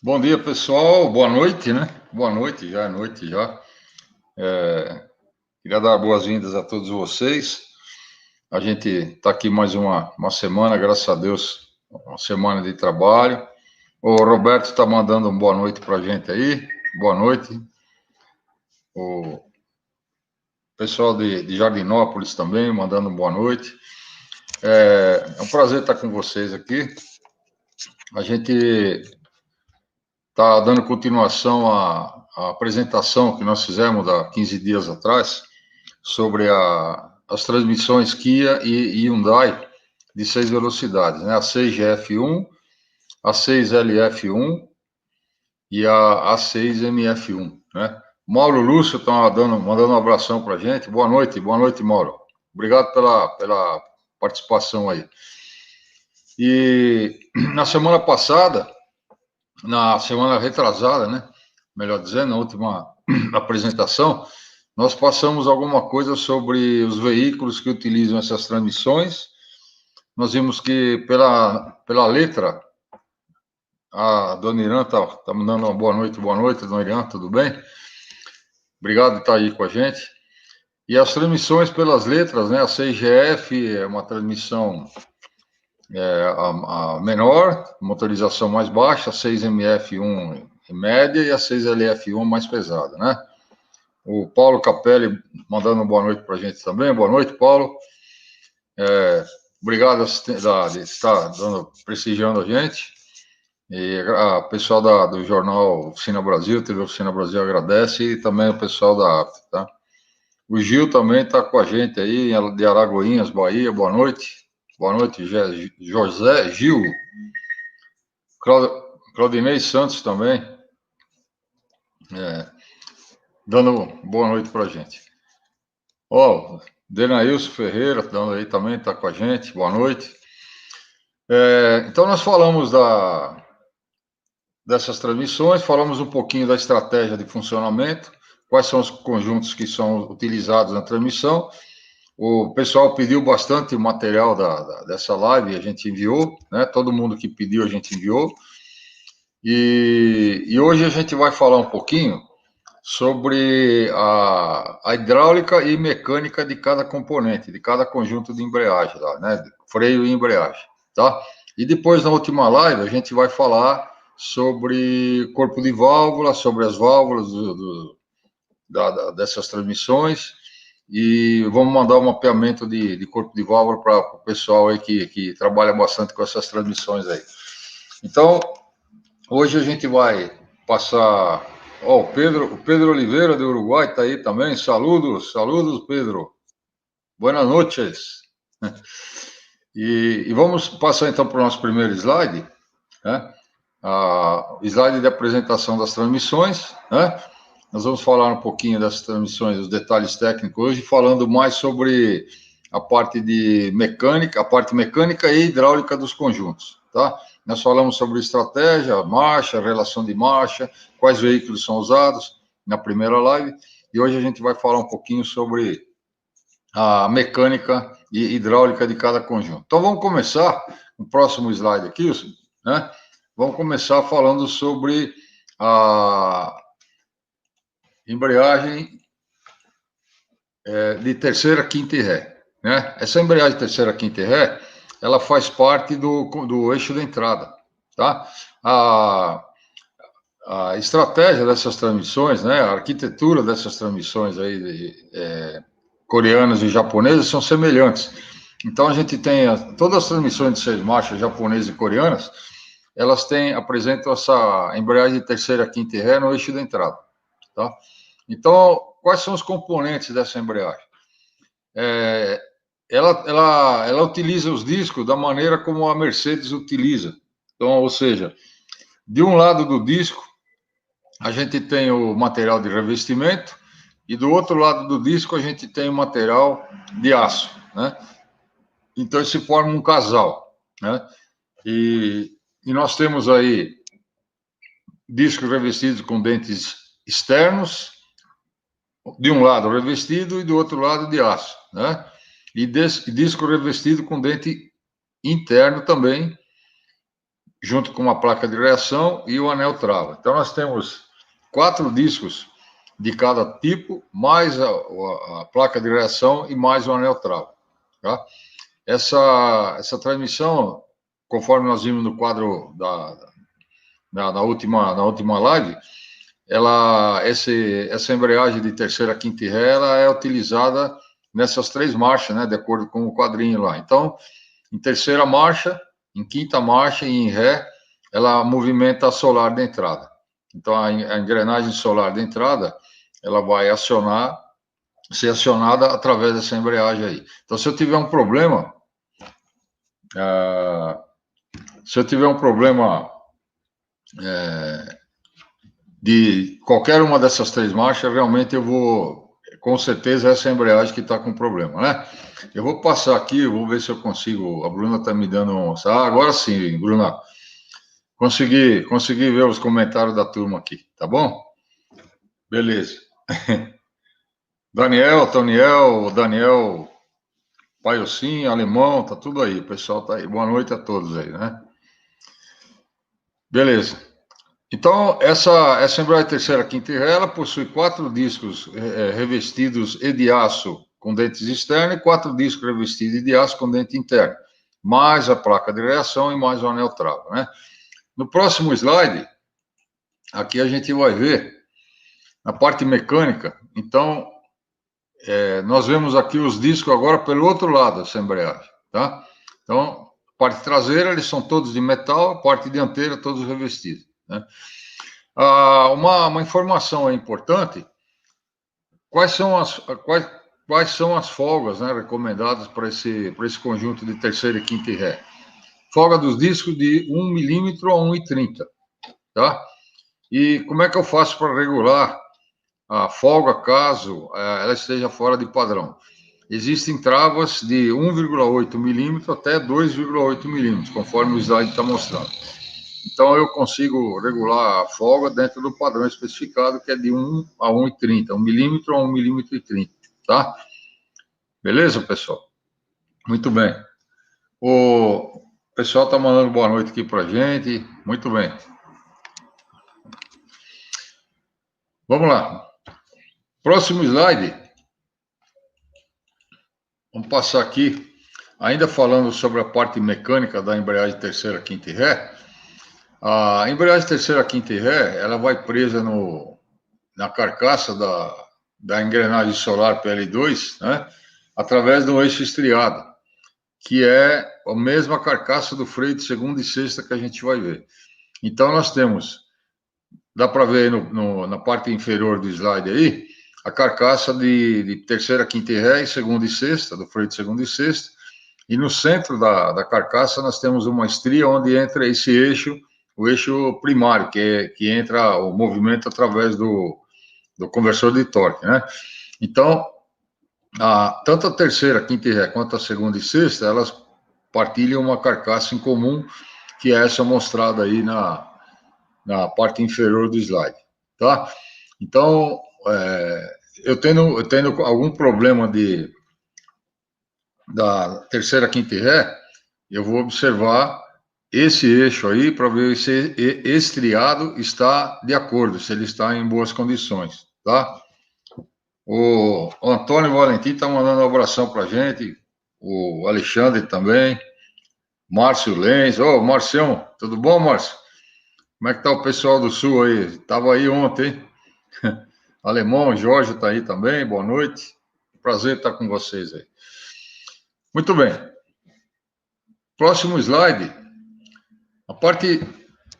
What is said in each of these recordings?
Bom dia, pessoal. Boa noite, né? Boa noite, já é noite já. Queria dar boas-vindas a todos vocês. A gente está aqui mais uma semana, graças a Deus, uma semana de trabalho. O Roberto está mandando uma boa noite para a gente aí. Boa noite. O pessoal de Jardinópolis também mandando boa noite. É um prazer estar com vocês aqui. A gente está dando continuação à apresentação que nós fizemos há 15 dias atrás sobre as transmissões Kia e Hyundai de 6 velocidades, né? A 6GF1, a 6LF1 e a 6MF1, né? Mauro Lúcio está mandando um abração para a gente. Boa noite, Mauro. Obrigado pela participação aí. E na semana passada, na semana retrasada, né? Melhor dizendo, na última apresentação, nós passamos alguma coisa sobre os veículos que utilizam essas transmissões. Nós vimos que pela letra, a dona Irã está mandando uma boa noite, dona Irã, tudo bem? Obrigado por estar aí com a gente. E as transmissões pelas letras, né? A 6GF é uma transmissão a menor, motorização mais baixa, a 6MF1 em média e a 6LF1 mais pesada, né? O Paulo Capelli mandando uma boa noite para a gente também. Boa noite, Paulo. Obrigado de estar prestigiando a gente. E o pessoal do jornal Oficina Brasil, TV Oficina Brasil agradece, e também o pessoal da APT, tá? O Gil também está com a gente aí, de Aragoinhas, Bahia. Boa noite. Boa noite, José Gil. Claudinei Santos também, dando boa noite para a gente. Ó, Denailson Ferreira dando aí também, está com a gente. Boa noite. Então, nós falamos dessas transmissões, falamos um pouquinho da estratégia de funcionamento, quais são os conjuntos que são utilizados na transmissão. O pessoal pediu bastante o material dessa live, a gente enviou, né? Todo mundo que pediu, a gente enviou. E hoje a gente vai falar um pouquinho sobre a hidráulica e mecânica de cada componente, de cada conjunto de embreagem, lá, né? Freio e embreagem, tá? E depois, na última live, a gente vai falar sobre corpo de válvula, sobre as válvulas dessas transmissões, e vamos mandar um mapeamento de corpo de válvula para o pessoal aí que trabalha bastante com essas transmissões aí. Então, hoje a gente vai passar. Ó, o Pedro Oliveira, do Uruguai, está aí também. Saludos, Pedro. Boas noites. E vamos passar então para o nosso primeiro slide, né? Slide de apresentação das transmissões, né? Nós vamos falar um pouquinho das transmissões, os detalhes técnicos hoje, falando mais sobre a parte de mecânica, a parte mecânica e hidráulica dos conjuntos, tá? Nós falamos sobre estratégia, marcha, relação de marcha, quais veículos são usados na primeira live, e hoje a gente vai falar um pouquinho sobre a mecânica e hidráulica de cada conjunto. Então vamos começar, no próximo slide aqui, né? Vamos começar falando sobre a embreagem de terceira, quinta e ré, né? Essa embreagem de terceira, quinta e ré, ela faz parte do eixo da entrada, tá? A estratégia dessas transmissões, né? A arquitetura dessas transmissões aí, coreanas e japonesas são semelhantes. Então a gente tem todas as transmissões de 6 marchas japonesas e coreanas, elas apresentam essa embreagem de terceira, quinta e ré no eixo da entrada, tá? Então, quais são os componentes dessa embreagem? Ela utiliza os discos da maneira como a Mercedes utiliza. Então, ou seja, de um lado do disco, a gente tem o material de revestimento, e do outro lado do disco, a gente tem o material de aço, né? Então, se forma um casal, né? E nós temos aí discos revestidos com dentes externos, de um lado revestido e do outro lado de aço, né? E disco revestido com dente interno também, junto com uma placa de reação e o anel trava. Então, nós temos 4 discos de cada tipo, mais a placa de reação e mais o anel trava. Tá? Essa transmissão, conforme nós vimos no quadro na última live, essa embreagem de terceira, quinta e ré, ela é utilizada nessas 3 marchas, né, de acordo com o quadrinho lá. Então, em terceira marcha, em quinta marcha e em ré, ela movimenta a solar de entrada. Então, a engrenagem solar de entrada, ela vai ser acionada através dessa embreagem aí. Então, se eu tiver um problema, de qualquer uma dessas 3 marchas, realmente eu vou, com certeza, essa embreagem que está com problema, né? Eu vou passar aqui, vou ver se eu consigo. A Bruna está me dando um. Agora sim, Bruna. Consegui ver os comentários da turma aqui, tá bom? Beleza. Daniel, Toniel, Daniel, Paiocim, Alemão, tá tudo aí, o pessoal tá aí. Boa noite a todos aí, né? Beleza. Então, essa embreagem terceira, quinta e ré, ela possui 4 discos revestidos de aço com dentes externos e 4 discos revestidos de aço com dente interno, mais a placa de reação e mais o anel trava, né? No próximo slide, aqui a gente vai ver a parte mecânica. Então, nós vemos aqui os discos agora pelo outro lado dessa embreagem, tá? Então, parte traseira, eles são todos de metal, a parte dianteira, todos revestidos, né? Uma informação importante: quais são as folgas, né, recomendadas para esse conjunto de terceira, quinta e ré? Folga dos discos de 1 milímetro a 1,30, tá? E como é que eu faço para regular a folga caso ela esteja fora de padrão? Existem travas de 1,8 milímetro até 2,8 milímetros, conforme o slide está mostrando. Então, eu consigo regular a folga dentro do padrão especificado, que é de 1 a 1,30, 1 milímetro a 1 milímetro e 30, tá? Beleza, pessoal? Muito bem. O pessoal está mandando boa noite aqui para a gente. Muito bem. Vamos lá. Próximo slide. Vamos passar aqui, ainda falando sobre a parte mecânica da embreagem terceira, quinta e ré. A embreagem terceira, quinta e ré, ela vai presa na carcaça da engrenagem solar PL2, né, através do eixo estriado, que é a mesma carcaça do freio de segunda e sexta que a gente vai ver. Então, nós temos, dá para ver na parte inferior do slide aí, a carcaça de terceira, quinta e ré, e segunda e sexta, do freio de segunda e sexta, e no centro da carcaça nós temos uma estria onde entra esse eixo, o eixo primário, que entra o movimento através do conversor de torque, né? Então, tanto a terceira, quinta e ré, quanto a segunda e sexta, elas partilham uma carcaça em comum, que é essa mostrada aí na parte inferior do slide, tá? Então, eu tendo algum problema da terceira, quinta e ré, eu vou observar esse eixo aí para ver se esse triado está de acordo, se ele está em boas condições, tá? O Antônio Valentim está mandando um abração para a gente, o Alexandre também, Márcio Lenz. Ô, Marcião, tudo bom, Márcio? Como é que tá o pessoal do Sul aí? Estava aí ontem, hein? Alemão, Jorge está aí também, boa noite. Prazer estar com vocês aí. Muito bem. Próximo slide. A parte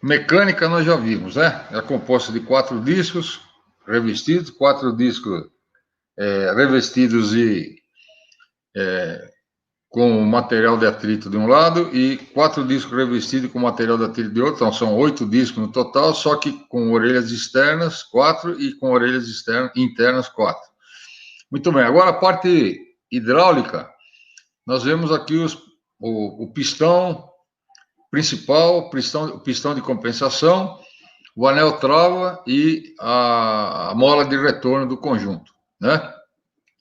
mecânica nós já vimos, né? É composta de 4 discos revestidos, 4 discos revestidos com material de atrito de um lado e 4 discos revestidos com material de atrito de outro. Então, são 8 discos no total, só que com orelhas externas, 4, e com orelhas internas, 4. Muito bem. Agora, a parte hidráulica, nós vemos aqui o pistão principal, o pistão de compensação, o anel trava e a mola de retorno do conjunto, né?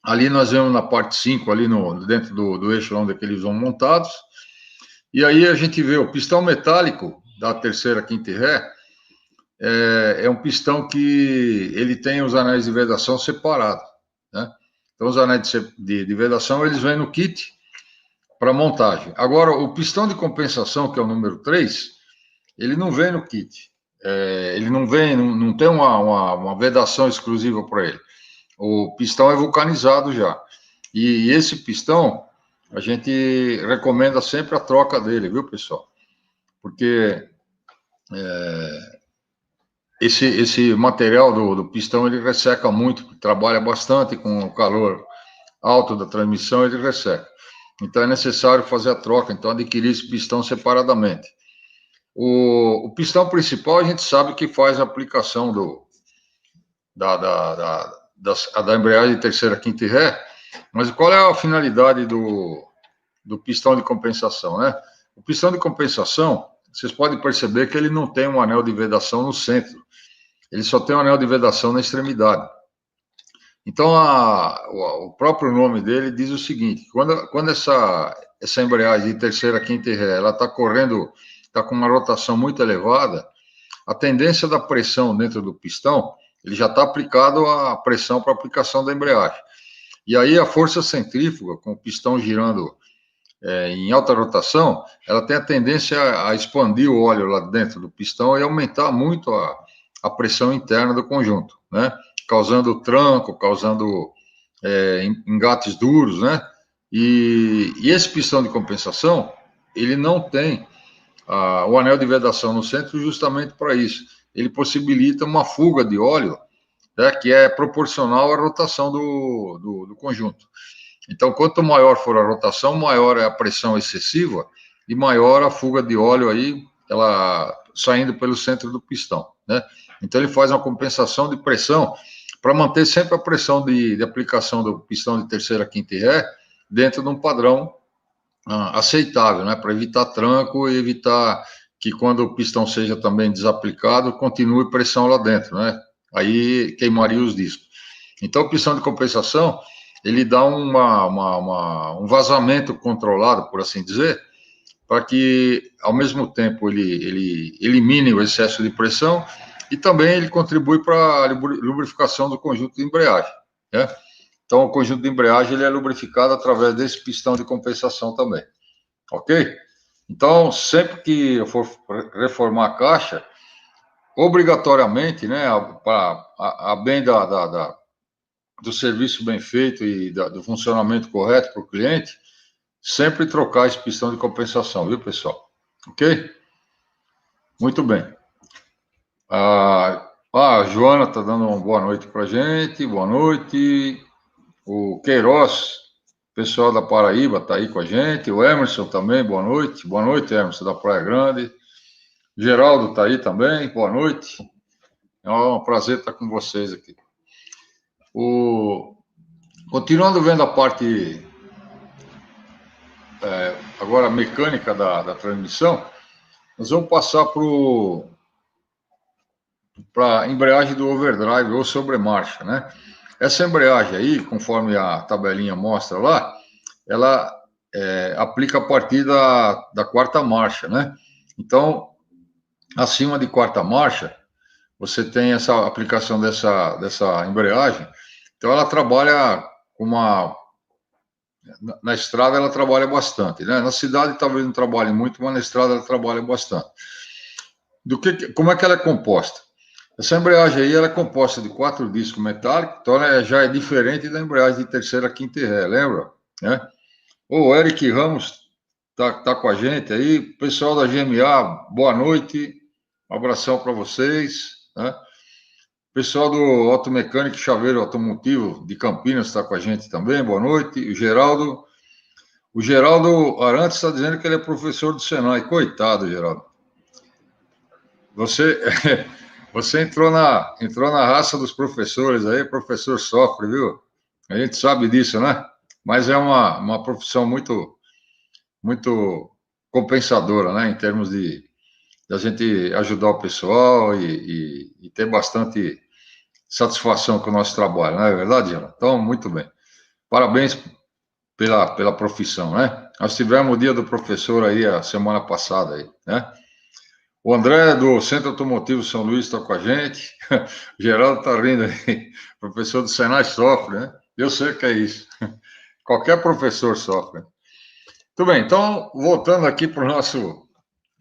Ali nós vemos na parte 5, ali dentro do eixo onde eles vão montados. E aí a gente vê o pistão metálico da terceira, quinta e ré, é um pistão que ele tem os anéis de vedação separados, né? Então, os anéis de vedação, eles vêm no kit para montagem. Agora, o pistão de compensação, que é o número 3, ele não vem no kit. Ele não vem, não tem uma vedação exclusiva para ele. O pistão é vulcanizado já. E esse pistão, a gente recomenda sempre a troca dele, viu, pessoal? Porque esse material do pistão, ele resseca muito, trabalha bastante com o calor alto da transmissão, ele resseca. Então, é necessário fazer a troca, então, adquirir esse pistão separadamente. O pistão principal, a gente sabe que faz a aplicação da embreagem de terceira, quinta e ré, mas qual é a finalidade do pistão de compensação, né? O pistão de compensação, vocês podem perceber que ele não tem um anel de vedação no centro, ele só tem um anel de vedação na extremidade. Então, o próprio nome dele diz o seguinte: quando essa embreagem de terceira, quinta e ré, ela está correndo, está com uma rotação muito elevada, a tendência da pressão dentro do pistão, ele já está aplicado a pressão para aplicação da embreagem. E aí a força centrífuga, com o pistão girando em alta rotação, ela tem a tendência a expandir o óleo lá dentro do pistão e aumentar muito a pressão interna do conjunto, né? Causando tranco, causando engates duros, né? E esse pistão de compensação, ele não tem o anel de vedação no centro justamente para isso. Ele possibilita uma fuga de óleo, né, que é proporcional à rotação do conjunto. Então, quanto maior for a rotação, maior é a pressão excessiva e maior a fuga de óleo aí, ela saindo pelo centro do pistão, né? Então, ele faz uma compensação de pressão para manter sempre a pressão de aplicação do pistão de terceira, quinta e ré dentro de um padrão aceitável, né? Para evitar tranco e evitar que quando o pistão seja também desaplicado, continue pressão lá dentro, né? Aí queimaria os discos. Então, o pistão de compensação, ele dá um vazamento controlado, por assim dizer, para que, ao mesmo tempo, ele elimine o excesso de pressão e também ele contribui para a lubrificação do conjunto de embreagem, né? Então, o conjunto de embreagem ele é lubrificado através desse pistão de compensação também, ok? Então, sempre que eu for reformar a caixa, obrigatoriamente, né, a bem do serviço bem feito e do funcionamento correto para o cliente, sempre trocar esse pistão de compensação, viu, pessoal? Ok? Muito bem. A Joana está dando uma boa noite para a gente, boa noite. O Queiroz, pessoal da Paraíba, está aí com a gente. O Emerson também, boa noite. Boa noite, Emerson, da Praia Grande. Geraldo está aí também, boa noite. É um prazer estar com vocês aqui. Continuando vendo a parte agora mecânica da transmissão, nós vamos passar para a embreagem do overdrive ou sobremarcha, né? Essa embreagem aí, conforme a tabelinha mostra lá, ela aplica a partir da quarta marcha, né? Então, acima de quarta marcha, você tem essa aplicação dessa embreagem. Então, ela trabalha na estrada ela trabalha bastante, né? Na cidade talvez não trabalhe muito, mas na estrada ela trabalha bastante. Como é que ela é composta? Essa embreagem aí ela é composta de 4 discos metálicos, então ela já é diferente da embreagem de terceira, quinta e ré, lembra? Né? O Eric Ramos tá com a gente aí, pessoal da GMA, boa noite, um abração para vocês, né? Pessoal do Automecânico Chaveiro Automotivo de Campinas está com a gente também, boa noite. O Geraldo Arantes está dizendo que ele é professor do Senai. Coitado, Geraldo. Você entrou na raça dos professores aí, professor sofre, viu? A gente sabe disso, né? Mas é uma profissão muito, muito compensadora, né? Em termos de a gente ajudar o pessoal e ter bastante satisfação com o nosso trabalho, não é verdade, Geraldo? Então, muito bem. Parabéns pela profissão, né? Nós tivemos o dia do professor aí a semana passada aí, né? O André, do Centro Automotivo São Luís, está com a gente. O Geraldo está rindo aí. O professor do Senai sofre, né? Eu sei que é isso. Qualquer professor sofre. Tudo bem, então, voltando aqui para o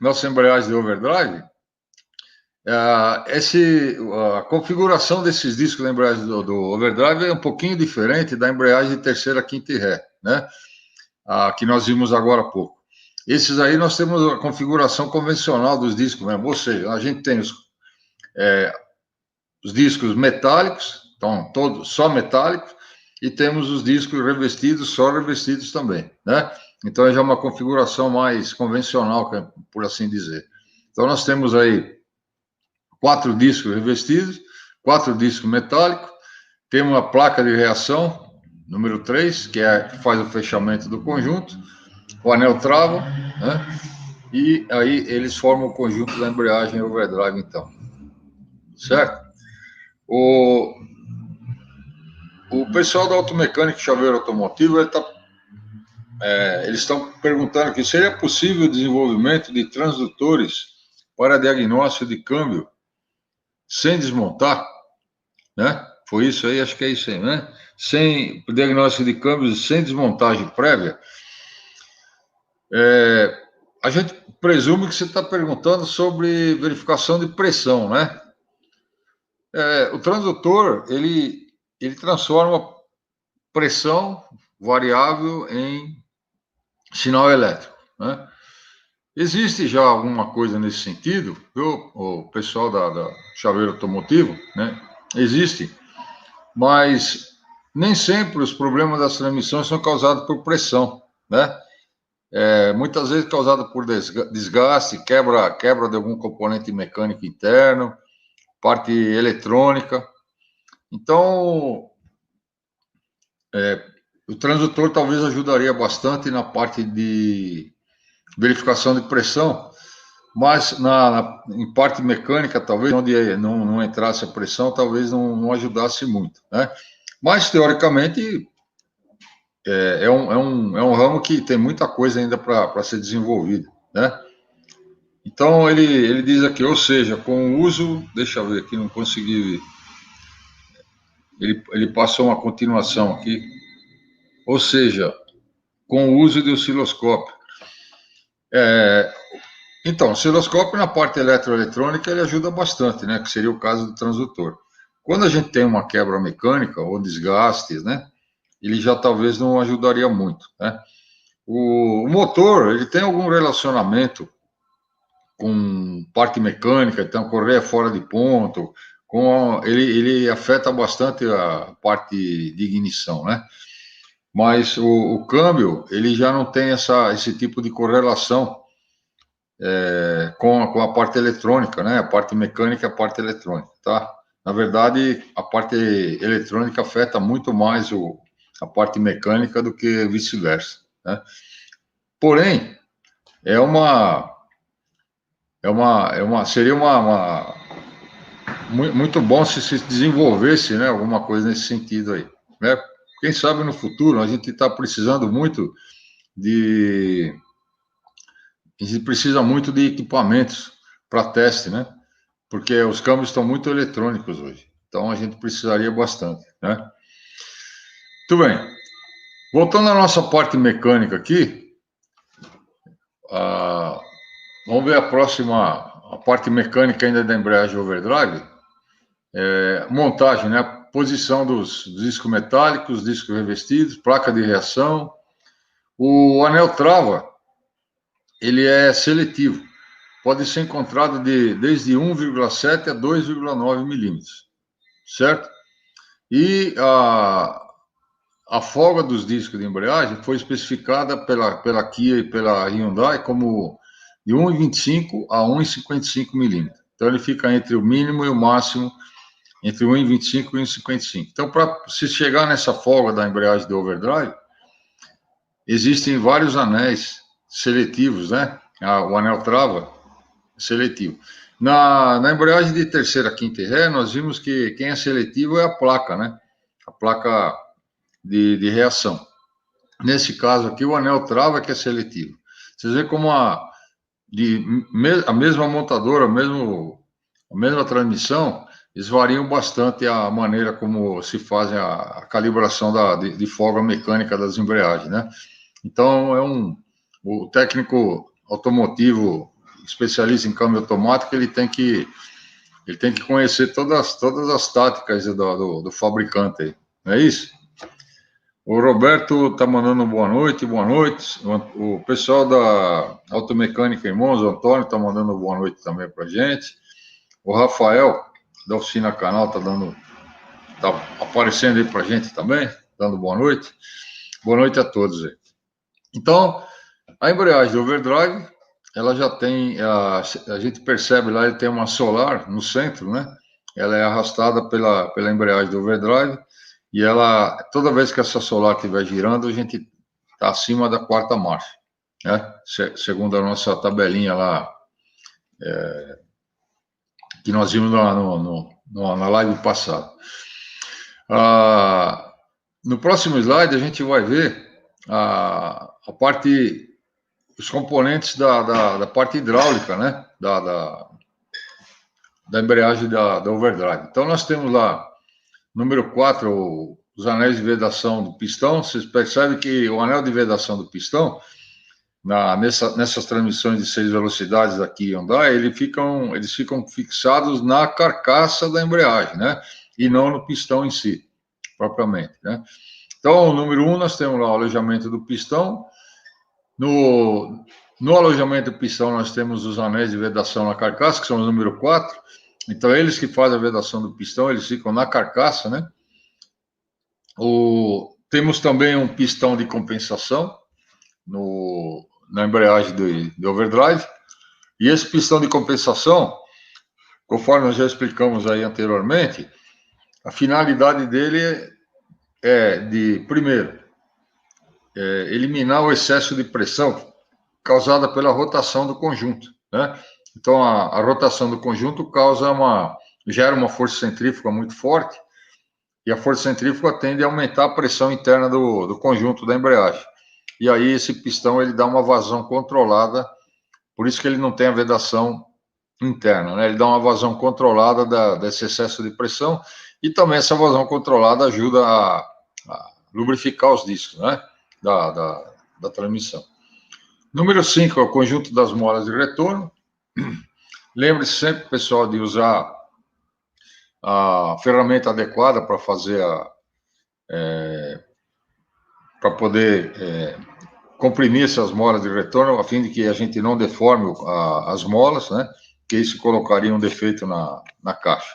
nossa embreagem de overdrive, a configuração desses discos da embreagem do overdrive é um pouquinho diferente da embreagem de terceira, quinta e ré, né? Que nós vimos agora há pouco. Esses aí nós temos a configuração convencional dos discos mesmo, ou seja, a gente tem os discos metálicos, então todos só metálicos, e temos os discos revestidos, só revestidos também, né? Então é já uma configuração mais convencional, por assim dizer. Então nós temos aí 4 discos revestidos, 4 discos metálicos, temos uma placa de reação, número 3, que faz o fechamento do conjunto, o anel trava, né? E aí eles formam o conjunto da embreagem overdrive, então. Certo? O pessoal da Automecânica e Chaveiro Automotivo, eles estão perguntando aqui, seria possível o desenvolvimento de transdutores para diagnóstico de câmbio sem desmontar? Né? Foi isso aí? Acho que é isso aí, né? Sem diagnóstico de câmbios, sem desmontagem prévia. A gente presume que você está perguntando sobre verificação de pressão, né? O transdutor, ele transforma pressão variável em sinal elétrico, né? Existe já alguma coisa nesse sentido, viu? O pessoal da Chaveiro Automotivo, né? Existe, mas nem sempre os problemas das transmissões são causados por pressão, né? Muitas vezes causado por desgaste, quebra de algum componente mecânico interno, parte eletrônica. Então, o transdutor talvez ajudaria bastante na parte de verificação de pressão, mas em parte mecânica, talvez, onde não entrasse a pressão, talvez não ajudasse muito, né? Mas, teoricamente, é um ramo que tem muita coisa ainda para ser desenvolvido, né? Então, ele diz aqui, ou seja, com o uso, deixa eu ver aqui, não consegui ver. Ele passou uma continuação aqui, ou seja, com o uso de osciloscópio. Então, o osciloscópio na parte eletroeletrônica ele ajuda bastante, né? Que seria o caso do transdutor. Quando a gente tem uma quebra mecânica ou desgastes, né? Ele já talvez não ajudaria muito, né? O motor, ele tem algum relacionamento com parte mecânica, então correia fora de ponto, ele afeta bastante a parte de ignição, né? Mas o câmbio, ele já não tem esse tipo de correlação com a parte eletrônica, né? A parte mecânica e a parte eletrônica, tá? Na verdade, a parte eletrônica afeta muito mais a parte mecânica do que vice-versa, né? Porém, seria muito bom se desenvolvesse, né, alguma coisa nesse sentido aí, né? Quem sabe no futuro a gente está precisando muito de a gente precisa muito de equipamentos para teste, né? Porque os câmbios estão muito eletrônicos hoje. Então a gente precisaria bastante, né? Tudo bem. Voltando à nossa parte mecânica aqui, vamos ver a parte mecânica ainda da embreagem overdrive. Montagem, né? Posição dos discos metálicos, discos revestidos, placa de reação. O anel trava, ele é seletivo. Pode ser encontrado desde 1,7 a 2,9 milímetros, certo? E a folga dos discos de embreagem foi especificada pela Kia e pela Hyundai como de 1,25 a 1,55 milímetros. Então, ele fica entre o mínimo e o máximo, entre 1,25 e 1,55. Então, para se chegar nessa folga da embreagem de overdrive, existem vários anéis seletivos, né? O anel trava seletivo. Na embreagem de terceira, quinta e ré, nós vimos que quem é seletivo é a placa, né? A placa de reação. Nesse caso aqui, o anel trava que é seletivo. Vocês veem como a mesma montadora, a mesma transmissão, eles variam bastante a maneira como se faz a calibração de folga mecânica das embreagens, né? Então, o técnico automotivo especialista em câmbio automático, ele tem que conhecer todas as táticas do fabricante aí, não é isso? O Roberto está mandando boa noite, boa noite. O pessoal da Automecânica Irmãos, o Antônio, está mandando boa noite também para a gente. O Rafael, da Oficina Canal, tá aparecendo aí para a gente também, dando boa noite. Boa noite a todos aí. Então, a embreagem do overdrive, ela já tem, a gente percebe lá, ele tem uma solar no centro, né? Ela é arrastada pela embreagem do overdrive, e ela, toda vez que essa solar estiver girando, a gente está acima da quarta marcha, né? Segundo a nossa tabelinha lá, que nós vimos na live passada. No próximo slide, a gente vai ver a parte, os componentes da parte hidráulica, né? Da embreagem da overdrive. Então, nós temos lá, número 4, os anéis de vedação do pistão. Vocês percebem que o anel de vedação do pistão, nessas transmissões de 6 velocidades aqui Hyundai, eles ficam fixados na carcaça da embreagem, né? E não no pistão em si, propriamente, né? Então, o número 1, nós temos lá o alojamento do pistão. No alojamento do pistão, nós temos os anéis de vedação na carcaça, que são o número 4. Então, eles que fazem a vedação do pistão, eles ficam na carcaça, né? Temos também um pistão de compensação na embreagem do overdrive. E esse pistão de compensação, conforme nós já explicamos aí anteriormente, a finalidade dele é primeiro, eliminar o excesso de pressão causada pela rotação do conjunto, né? Então, a rotação do conjunto gera uma força centrífuga muito forte, e a força centrífuga tende a aumentar a pressão interna do conjunto da embreagem. E aí esse pistão, ele dá uma vazão controlada, por isso que ele não tem a vedação interna, né? Ele dá uma vazão controlada desse excesso de pressão, e também essa vazão controlada ajuda a lubrificar os discos, né? Da transmissão. Número 5 é o conjunto das molas de retorno. Lembre-se sempre, pessoal, de usar a ferramenta adequada para fazer para poder comprimir essas molas de retorno, a fim de que a gente não deforme as molas, né? Que isso colocaria um defeito na caixa.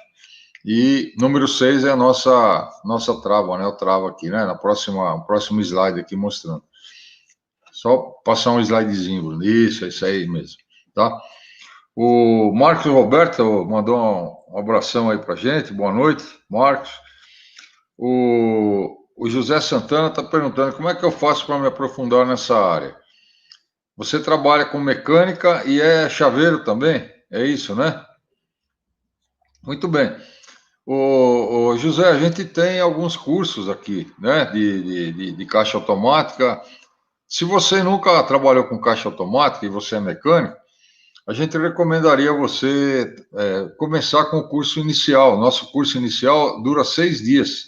E número 6 é a nossa trava, né? O trava aqui, né? No próximo slide aqui mostrando. Só passar um slidezinho, isso, é isso aí mesmo, tá? O Marcos Roberto mandou um abração aí pra gente, boa noite, Marcos. O José Santana está perguntando como é que eu faço para me aprofundar nessa área. Você trabalha com mecânica e é chaveiro também? É isso, né? Muito bem. O José, a gente tem alguns cursos aqui, né, de caixa automática. Se você nunca trabalhou com caixa automática e você é mecânico, a gente recomendaria você começar com o curso inicial. Nosso curso inicial dura 6 dias.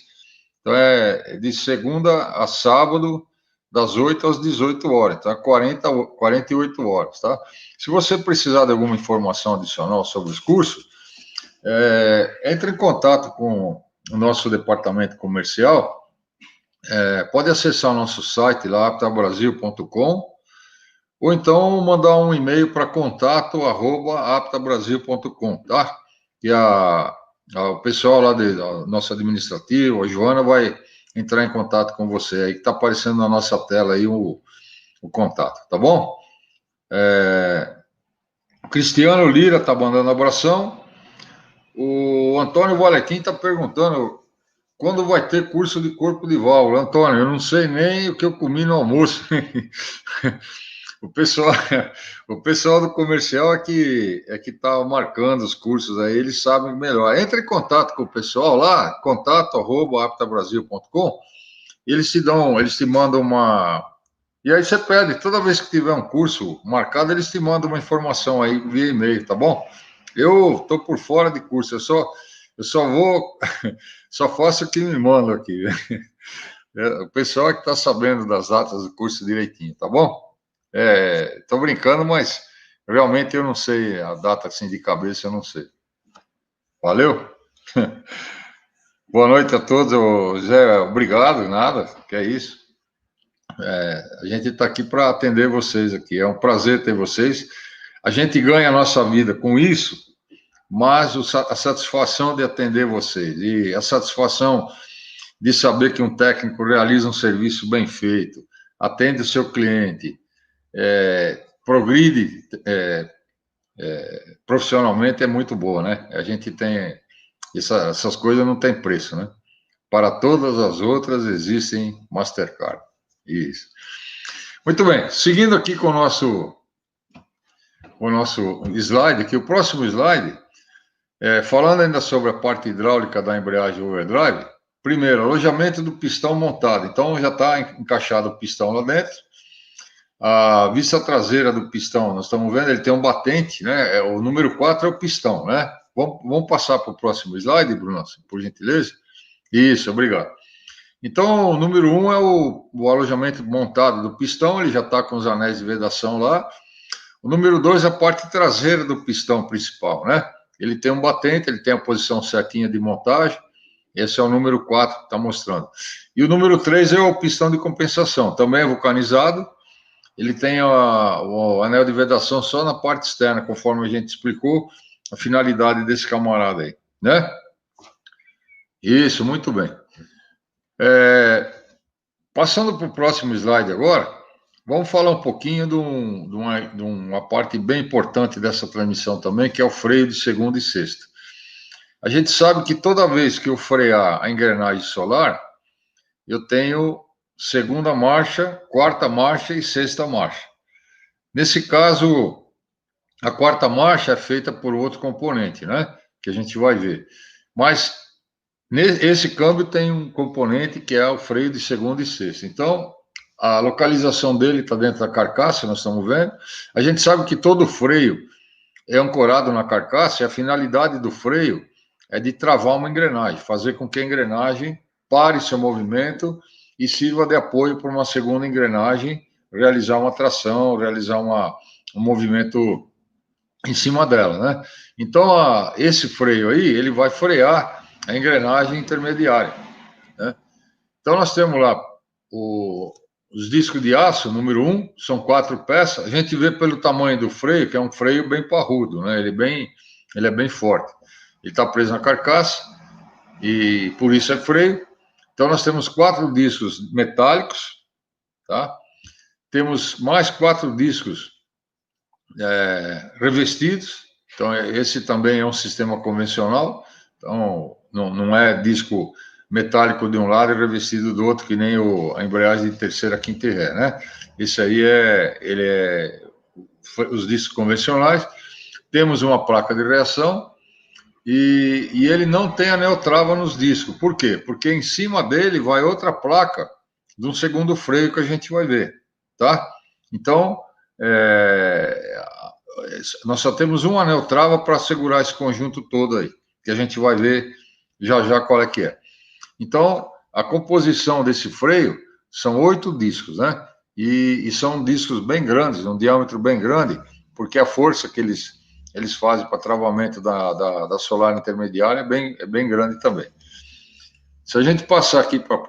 Então, é de segunda a sábado, das 8 às 18 horas. Então, 48 horas, tá? Se você precisar de alguma informação adicional sobre os cursos, entre em contato com o nosso departamento comercial. Pode acessar o nosso site lá, aptabrasil.com, ou então mandar um e-mail para contato@aptabrasil.com, tá? E o pessoal lá da nossa administrativa, a Joana, vai entrar em contato com você aí, que está aparecendo na nossa tela aí o contato, tá bom? Cristiano Lira está mandando abração. O Antônio Valequim está perguntando quando vai ter curso de corpo de válvula. Antônio, eu não sei nem o que eu comi no almoço. O pessoal do comercial é que está marcando os cursos aí, eles sabem melhor. Entre em contato com o pessoal lá, contato@aptabrasil.com, eles te mandam E aí você pede, toda vez que tiver um curso marcado, eles te mandam uma informação aí via e-mail, tá bom? Eu estou por fora de curso, eu só vou, só faço o que me mandam aqui. O pessoal é que está sabendo das datas do curso direitinho, tá bom? Estou brincando, mas realmente eu não sei a data assim de cabeça, eu não sei. Valeu? Boa noite a todos, Zé, obrigado, nada, que é isso. A gente está aqui para atender vocês aqui, é um prazer ter vocês. A gente ganha a nossa vida com isso, mas a satisfação de atender vocês e a satisfação de saber que um técnico realiza um serviço bem feito, atende o seu cliente, progride profissionalmente é muito boa, né? A gente tem essas coisas não tem preço, né? Para todas as outras existem Mastercard. Isso. Muito bem, seguindo aqui com o nosso slide, aqui o próximo slide, falando ainda sobre a parte hidráulica da embreagem overdrive, primeiro, alojamento do pistão montado. Então, já está encaixado o pistão lá dentro. A vista traseira do pistão, nós estamos vendo, ele tem um batente, né? O número 4 é o pistão, né? Vamos passar para o próximo slide, Bruno, por gentileza? Isso, obrigado. Então, o número 1 é o alojamento montado do pistão, ele já está com os anéis de vedação lá. O número 2 é a parte traseira do pistão principal, né? Ele tem um batente, ele tem a posição certinha de montagem. Esse é o número 4 que está mostrando. E o número 3 é o pistão de compensação, também é vulcanizado. Ele tem o anel de vedação só na parte externa, conforme a gente explicou a finalidade desse camarada aí, né? Isso, muito bem. Passando para o próximo slide agora, vamos falar um pouquinho de uma parte bem importante dessa transmissão também, que é o freio de segunda e sexta. A gente sabe que toda vez que eu frear a engrenagem solar, eu tenho segunda marcha, quarta marcha e sexta marcha. Nesse caso, a quarta marcha é feita por outro componente, né? Que a gente vai ver. Mas esse câmbio tem um componente que é o freio de segunda e sexta. Então, a localização dele está dentro da carcaça, nós estamos vendo. A gente sabe que todo freio é ancorado na carcaça e a finalidade do freio é de travar uma engrenagem, fazer com que a engrenagem pare seu movimento e sirva de apoio para uma segunda engrenagem realizar uma tração, realizar um movimento em cima dela, né? Então, esse freio aí, ele vai frear a engrenagem intermediária, né? Então, nós temos lá os discos de aço, número 1, são 4 peças. A gente vê pelo tamanho do freio, que é um freio bem parrudo, né? Ele é bem forte. Ele está preso na carcaça e por isso é freio. Então, nós temos 4 discos metálicos, tá? Temos mais 4 discos revestidos. Então, esse também é um sistema convencional. Então, não é disco metálico de um lado e revestido do outro, que nem a embreagem de terceira, quinta e ré, né? Esse aí os discos convencionais. Temos uma placa de reação e ele não tem anel trava nos discos. Por quê? Porque em cima dele vai outra placa de um segundo freio que a gente vai ver, tá? Então, nós só temos um anel trava para segurar esse conjunto todo aí, que a gente vai ver já já qual é que é. Então, a composição desse freio são 8 discos, né? E são discos bem grandes, um diâmetro bem grande, porque a força que eles fazem para travamento da solar intermediária é bem grande também. Se a gente passar aqui para o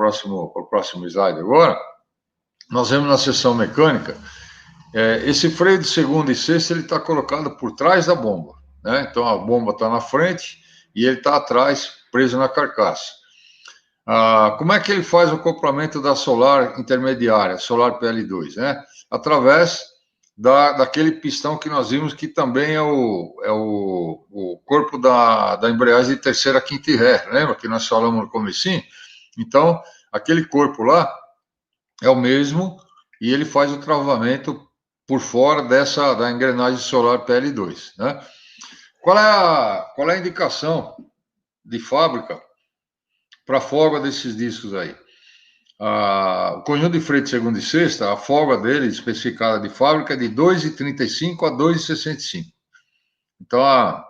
próximo slide agora, nós vemos na seção mecânica, esse freio de segunda e sexta ele está colocado por trás da bomba, né? Então a bomba está na frente e ele está atrás, preso na carcaça. Como é que ele faz o acoplamento da solar intermediária, solar PL2, né? Através daquele pistão que nós vimos que também é o corpo da embreagem de terceira, quinta e ré, lembra que nós falamos no comecinho? Então, aquele corpo lá é o mesmo e ele faz o travamento por fora da engrenagem solar PL2, né? Qual é a indicação de fábrica para a folga desses discos aí? O conjunto de freio de segunda e sexta, a folga dele, especificada de fábrica, é de 2,35 a 2,65. Então, a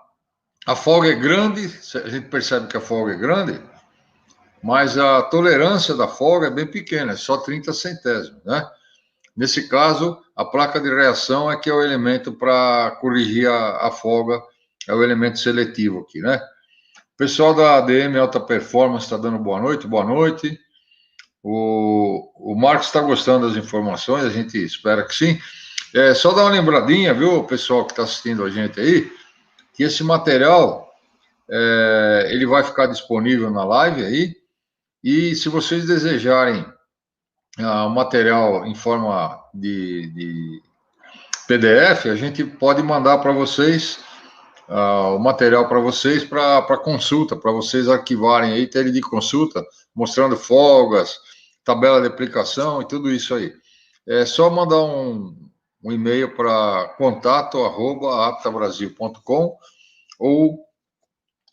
folga é grande, a gente percebe que a folga é grande, mas a tolerância da folga é bem pequena, é só 30 centésimos, né? Nesse caso, a placa de reação é que é o elemento para corrigir a folga, é o elemento seletivo aqui, né? O pessoal da ADM Alta Performance está dando boa noite, boa noite. O Marcos está gostando das informações, a gente espera que sim. Só dar uma lembradinha, viu, pessoal que está assistindo a gente aí, que esse material ele vai ficar disponível na live aí, e se vocês desejarem o material em forma de PDF, a gente pode mandar para vocês o material para vocês para consulta, para vocês arquivarem aí, terem de consulta, mostrando folgas, tabela de aplicação e tudo isso aí. É só mandar um e-mail para contato@aptabrasil.com, ou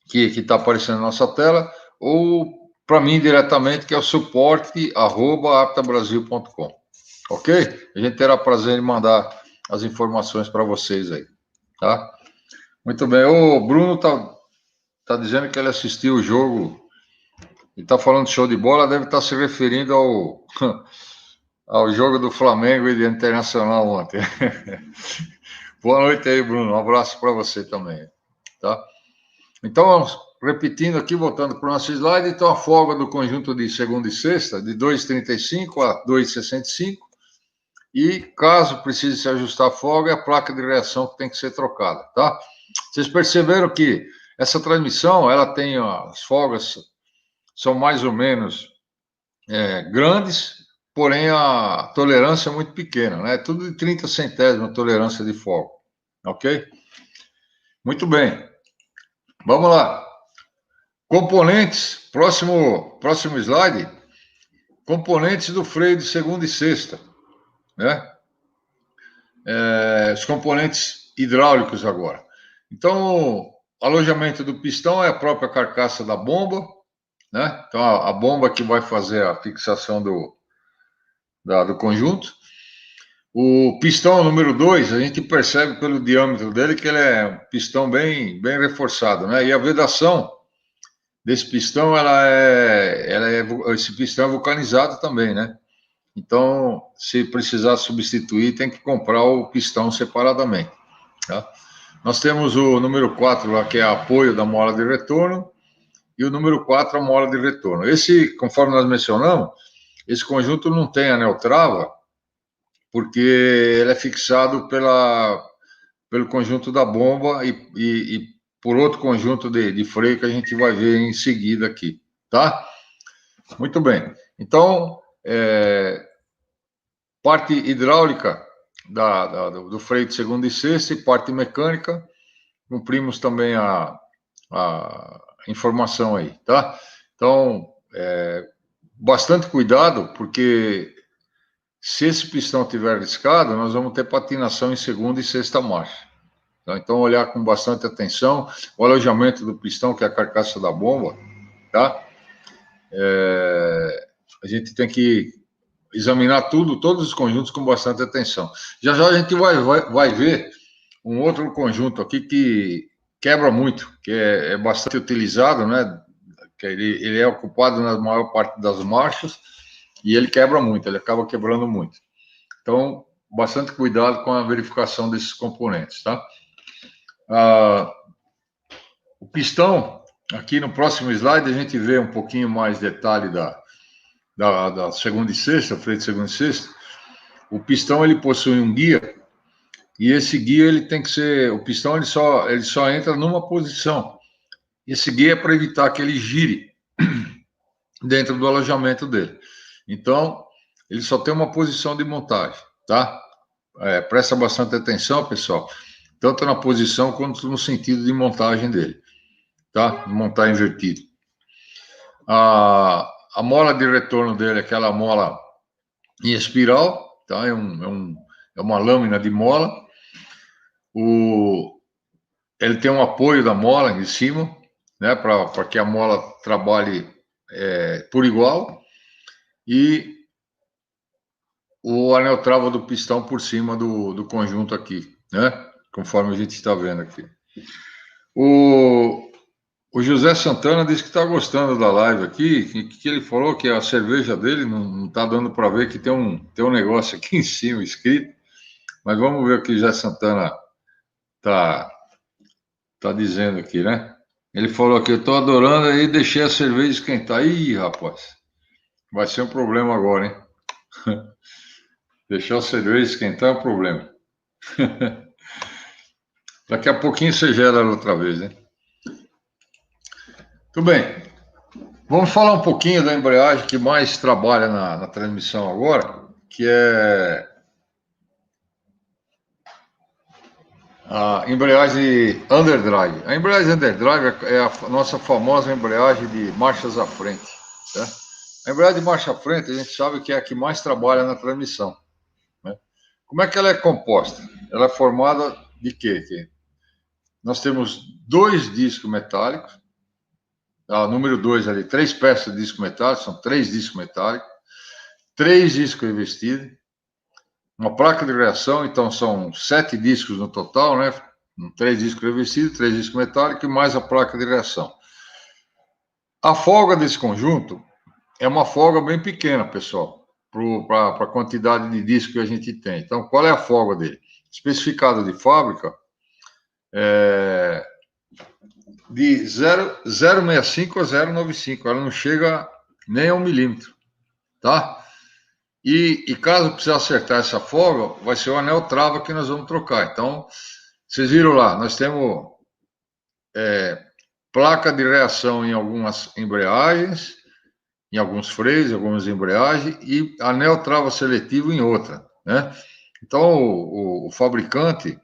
que está aparecendo na nossa tela, ou para mim diretamente, que é o suporte@aptabrasil.com. Ok? A gente terá prazer em mandar as informações para vocês aí, tá? Muito bem. O Bruno tá dizendo que ele assistiu o jogo e tá falando show de bola, deve estar se referindo ao jogo do Flamengo e do Internacional ontem. Boa noite aí, Bruno. Um abraço para você também, tá? Então, repetindo aqui, voltando para o nosso slide, então a folga do conjunto de segunda e sexta, de 2,35 a 2,65, e caso precise se ajustar a folga, é a placa de reação que tem que ser trocada, tá? Vocês perceberam que essa transmissão, ela tem as folgas, são mais ou menos grandes, porém a tolerância é muito pequena, né? Tudo de 30 centésimos a tolerância de folga, ok? Muito bem, vamos lá. Componentes, próximo slide, componentes do freio de segunda e sexta, né? Os componentes hidráulicos agora. Então, o alojamento do pistão é a própria carcaça da bomba, né? Então, a bomba que vai fazer a fixação do conjunto. O pistão número 2, a gente percebe pelo diâmetro dele que ele é um pistão bem reforçado, né? E a vedação desse pistão, esse pistão é vulcanizado também, né? Então, se precisar substituir, tem que comprar o pistão separadamente, tá? Nós temos o número 4 lá, que é apoio da mola de retorno, e o número 4, a mola de retorno. Esse, conforme nós mencionamos, esse conjunto não tem anel trava, porque ele é fixado pelo conjunto da bomba e por outro conjunto de freio que a gente vai ver em seguida aqui, tá? Muito bem. Então, parte hidráulica do freio de segunda e sexta e parte mecânica, cumprimos também a informação aí, tá? Então, bastante cuidado, porque se esse pistão estiver riscado, nós vamos ter patinação em segunda e sexta marcha. Tá? Então, olhar com bastante atenção o alojamento do pistão, que é a carcaça da bomba, tá? A gente tem que examinar todos os conjuntos com bastante atenção. Já já a gente vai ver um outro conjunto aqui que quebra muito, que é bastante utilizado, né? Que ele é ocupado na maior parte das marchas e ele quebra muito, ele acaba quebrando muito. Então, bastante cuidado com a verificação desses componentes, tá? O pistão, aqui no próximo slide, a gente vê um pouquinho mais detalhe da segunda e sexta, freio de segunda e sexta. O pistão, ele possui um guia, e esse guia, ele tem que ser, o pistão, ele só entra numa posição. Esse guia é para evitar que ele gire dentro do alojamento dele. Então, ele só tem uma posição de montagem, tá? Presta bastante atenção, pessoal, tanto na posição quanto no sentido de montagem dele, tá? Montar invertido. A mola de retorno dele é aquela mola em espiral, tá? É uma lâmina de mola. Ele tem um apoio da mola em cima, né? Para que a mola trabalhe por igual. e o anel trava do pistão por cima do conjunto aqui, né? Conforme a gente está vendo aqui. O José Santana disse que está gostando da live aqui, que ele falou que a cerveja dele não está dando para ver que tem um negócio aqui em cima escrito, mas vamos ver o que o José Santana tá dizendo aqui, né? Ele falou que eu estou adorando aí, deixei a cerveja esquentar. Ih, rapaz, vai ser um problema agora, hein? Deixar a cerveja esquentar é um problema. Daqui a pouquinho você gera ela outra vez, né? Tudo bem. Vamos falar um pouquinho da embreagem que mais trabalha na transmissão agora, que é a embreagem underdrive. A embreagem underdrive é a nossa famosa embreagem de marchas à frente. Tá? A embreagem de marcha à frente, a gente sabe que é a que mais trabalha na transmissão. Né? Como é que ela é composta? Ela é formada de quê? Nós temos 2 discos metálicos, número 2 ali, 3 peças de disco metálico, são 3 discos metálicos, 3 discos revestidos, uma placa de reação, então são 7 discos no total, né? 3 discos revestidos, 3 discos metálicos e mais a placa de reação. A folga desse conjunto é uma folga bem pequena, pessoal, para a quantidade de discos que a gente tem. Então, qual é a folga dele? Especificado de fábrica, de 0,65 a 0,95. Ela não chega nem a 1 milímetro, tá? E caso precise acertar essa folga, vai ser o anel trava que nós vamos trocar. Então, vocês viram lá, nós temos placa de reação em algumas embreagens, em alguns freios, em algumas embreagens, e anel trava seletivo em outra, né? Então, o fabricante,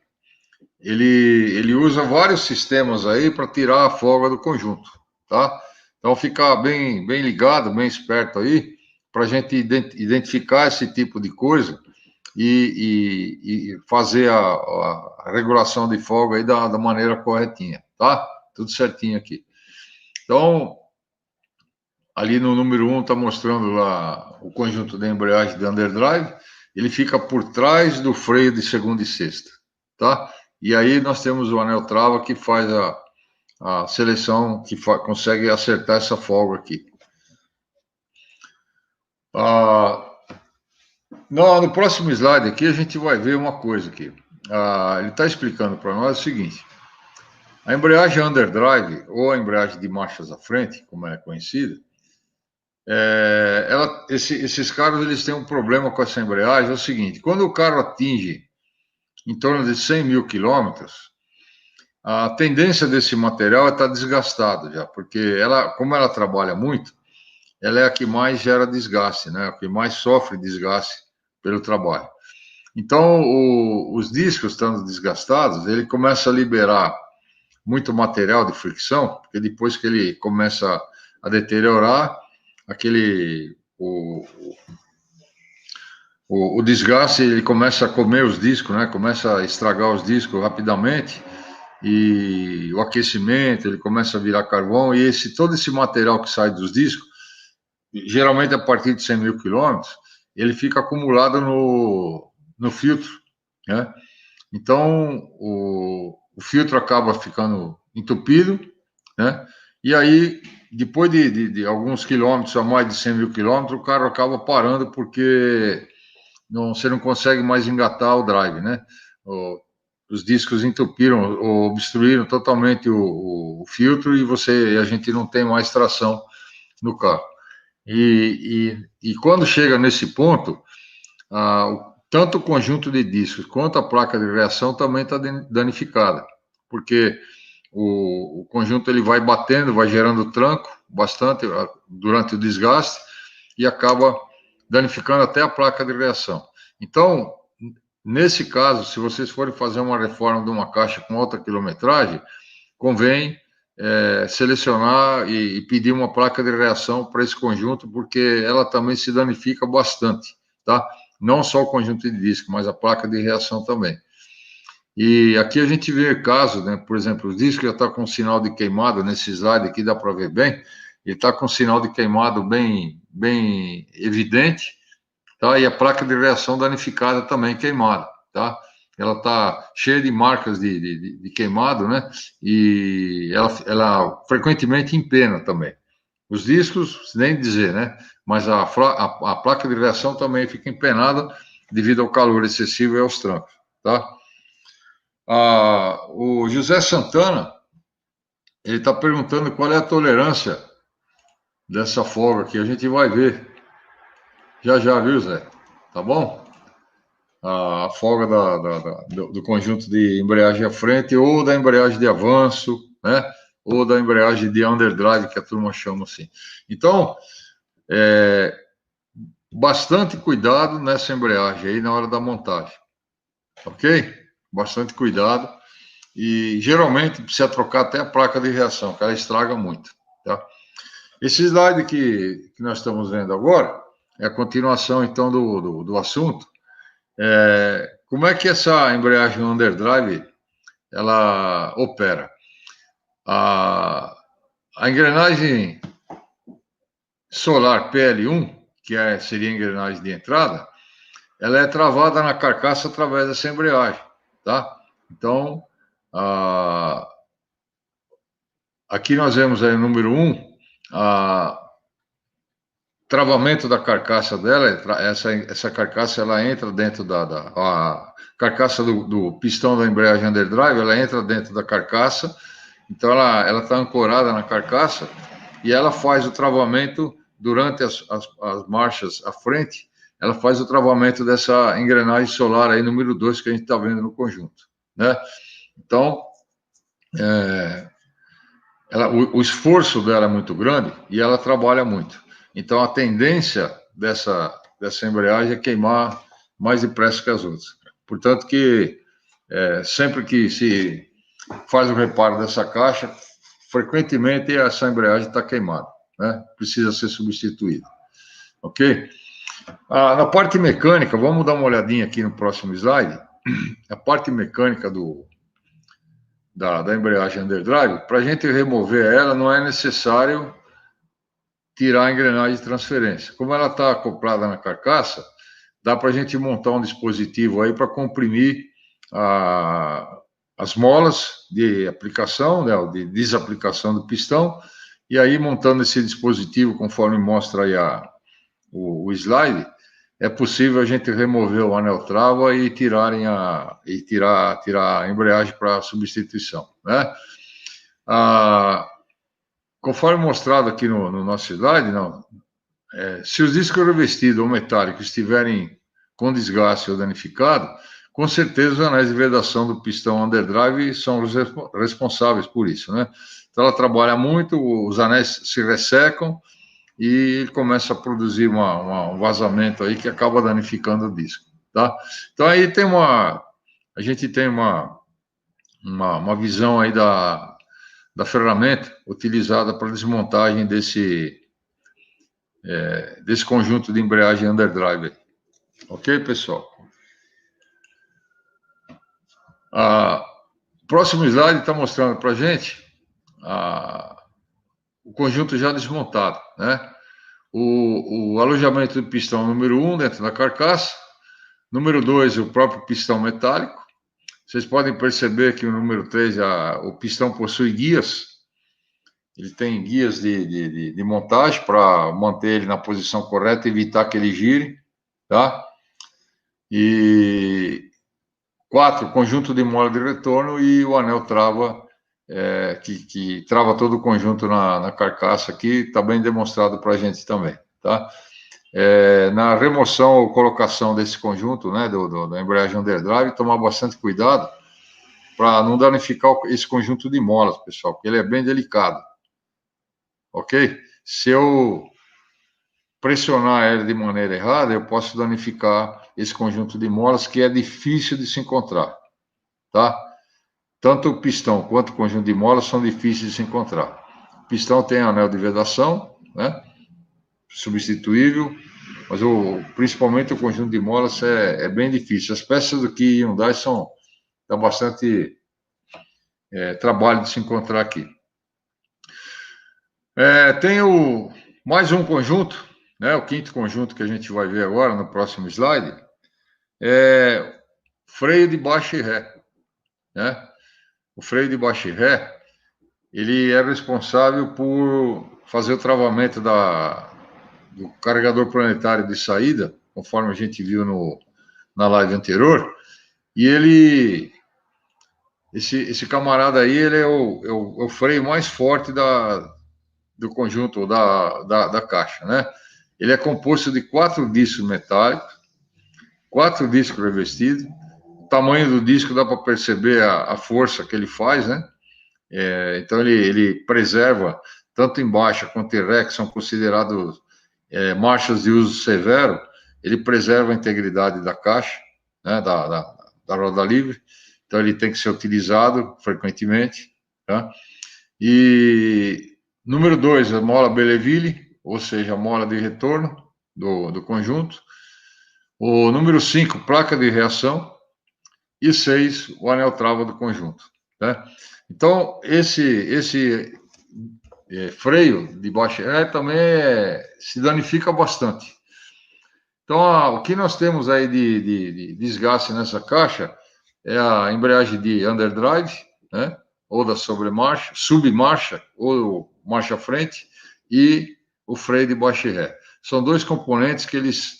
ele usa vários sistemas aí para tirar a folga do conjunto, tá? Então, ficar bem ligado, bem esperto aí, para a gente identificar esse tipo de coisa e fazer a regulação de folga aí da maneira corretinha, tá? Tudo certinho aqui. Então, ali no número 1 está mostrando lá o conjunto da embreagem de underdrive, ele fica por trás do freio de segunda e sexta, tá? E aí nós temos o anel trava que faz a seleção, que consegue acertar essa folga aqui. No próximo slide aqui, a gente vai ver uma coisa aqui. Ele está explicando para nós o seguinte: a embreagem underdrive, ou a embreagem de marchas à frente, como é conhecida, esses carros eles têm um problema com essa embreagem, é o seguinte: quando o carro atinge em torno de 100 mil quilômetros, a tendência desse material é estar desgastado já, porque como ela trabalha muito, ela é a que mais gera desgaste, né? A que mais sofre desgaste pelo trabalho. Então, os discos estando desgastados, ele começa a liberar muito material de fricção, porque depois que ele começa a deteriorar, o desgaste, ele começa a comer os discos, né? Começa a estragar os discos rapidamente, e o aquecimento, ele começa a virar carvão, e todo esse material que sai dos discos, geralmente a partir de 100 mil quilômetros, ele fica acumulado no filtro, né? Então, o filtro acaba ficando entupido, né? E aí, depois de alguns quilômetros, a mais de 100 mil quilômetros, o carro acaba parando porque você não consegue mais engatar o drive, né? Os discos entupiram ou obstruíram totalmente o filtro e a gente não tem mais tração no carro. E quando chega nesse ponto, tanto o conjunto de discos quanto a placa de reação também está danificada, porque o conjunto ele vai batendo, vai gerando tranco bastante durante o desgaste e acaba danificando até a placa de reação. Então, nesse caso, se vocês forem fazer uma reforma de uma caixa com alta quilometragem, convém selecionar e pedir uma placa de reação para esse conjunto, porque ela também se danifica bastante, tá? Não só o conjunto de disco, mas a placa de reação também. E aqui a gente vê casos, né? Por exemplo, o disco já está com sinal de queimada, nesse slide aqui dá para ver bem, ele está com um sinal de queimado bem evidente, tá? E a placa de reação danificada também queimada, tá? Ela está cheia de marcas de queimado, né? E ela frequentemente empena também. Os discos, nem dizer, né? Mas a placa de reação também fica empenada devido ao calor excessivo e aos trancos, tá? O José Santana, ele está perguntando qual é a tolerância dessa folga aqui. A gente vai ver já, viu, Zé? Tá bom? A folga do conjunto de embreagem à frente ou da embreagem de avanço, né? Ou da embreagem de underdrive, que a turma chama assim. Então, bastante cuidado nessa embreagem aí na hora da montagem, ok? Bastante cuidado. E geralmente precisa trocar até a placa de reação, que ela estraga muito, tá? Esse slide que nós estamos vendo agora é a continuação, então, do assunto. Como é que essa embreagem underdrive ela opera? A engrenagem solar PL1, que seria a engrenagem de entrada, ela é travada na carcaça através dessa embreagem, tá? Então, aqui nós vemos aí o número 1, travamento da carcaça dela, essa carcaça ela entra dentro a carcaça do pistão da embreagem underdrive, ela entra dentro da carcaça, então ela está ancorada na carcaça e ela faz o travamento durante as marchas à frente, ela faz o travamento dessa engrenagem solar aí, número 2, que a gente está vendo no conjunto, né? Então, o esforço dela é muito grande e ela trabalha muito. Então, a tendência dessa embreagem é queimar mais depressa que as outras. Portanto, sempre que se faz o reparo dessa caixa, frequentemente essa embreagem está queimada, né? Precisa ser substituída. Ok? Na parte mecânica, vamos dar uma olhadinha aqui no próximo slide. A parte mecânica da embreagem underdrive, para a gente remover ela, não é necessário tirar a engrenagem de transferência. Como ela está acoplada na carcaça, dá para a gente montar um dispositivo aí para comprimir as molas de aplicação, né, de desaplicação do pistão, e aí montando esse dispositivo, conforme mostra aí o slide, é possível a gente remover o anel trava e tirar a embreagem para substituição, né? Conforme mostrado aqui no nosso slide, não, se os discos revestidos ou metálicos estiverem com desgaste ou danificado, com certeza os anéis de vedação do pistão underdrive são os responsáveis por isso, né? Então ela trabalha muito, os anéis se ressecam e começa a produzir um vazamento aí que acaba danificando o disco, tá? Então aí a gente tem uma visão aí da ferramenta utilizada para desmontagem desse conjunto de embreagem underdrive. Ok, pessoal? O próximo slide está mostrando para a gente o conjunto já desmontado, né? O alojamento do pistão número 1 dentro da carcaça, número 2, o próprio pistão metálico. Vocês podem perceber que o número 3, o pistão possui guias. Ele tem guias de montagem para manter ele na posição correta e evitar que ele gire, tá? E 4, conjunto de mola de retorno e o anel trava, que trava todo o conjunto na carcaça aqui, está bem demonstrado para a gente também, tá? Na remoção ou colocação desse conjunto, né, da embreagem underdrive, tomar bastante cuidado para não danificar esse conjunto de molas, pessoal, porque ele é bem delicado, ok? Se eu pressionar ele de maneira errada, eu posso danificar esse conjunto de molas que é difícil de se encontrar, tá? Tanto o pistão quanto o conjunto de molas são difíceis de se encontrar. O pistão tem anel de vedação, né? Substituível, mas principalmente o conjunto de molas é bem difícil. As peças do que Hyundai dá bastante trabalho de se encontrar aqui. Tem mais um conjunto, né, o quinto conjunto que a gente vai ver agora no próximo slide, é freio de baixa e ré, né? O freio de baixa e ré, ele é responsável por fazer o travamento do carregador planetário de saída, conforme a gente viu na live anterior, e esse camarada aí, ele é o freio mais forte do conjunto, da caixa, né? Ele é composto de 4 discos metálicos, 4 discos revestidos. O tamanho do disco dá para perceber a força que ele faz, né? Então ele preserva, tanto em baixa quanto em ré, que são considerados marchas de uso severo, ele preserva a integridade da caixa, né, da roda livre, então ele tem que ser utilizado frequentemente, tá? E número 2, a mola Belleville, ou seja, a mola de retorno do conjunto. O número 5, placa de reação. E 6, o anel trava do conjunto, tá? Então, esse freio de baixa ré também se danifica bastante. Então, o que nós temos aí de desgaste nessa caixa é a embreagem de underdrive, né? Ou da sobremarcha, submarcha, ou marcha frente, e o freio de baixa ré. São dois componentes que eles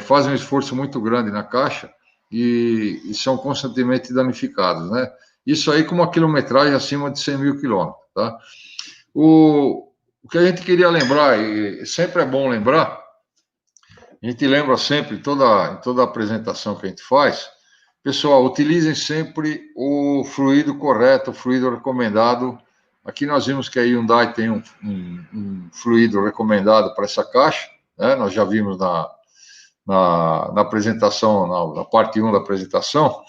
fazem um esforço muito grande na caixa e são constantemente danificados, né? Isso aí com uma quilometragem acima de 100 mil quilômetros, tá? O que a gente queria lembrar, e sempre é bom lembrar, a gente lembra sempre, em toda apresentação que a gente faz, pessoal, utilizem sempre o fluido correto, o fluido recomendado. Aqui nós vimos que a Hyundai tem um fluido recomendado para essa caixa, né? Nós já vimos na apresentação, na parte 1 da apresentação,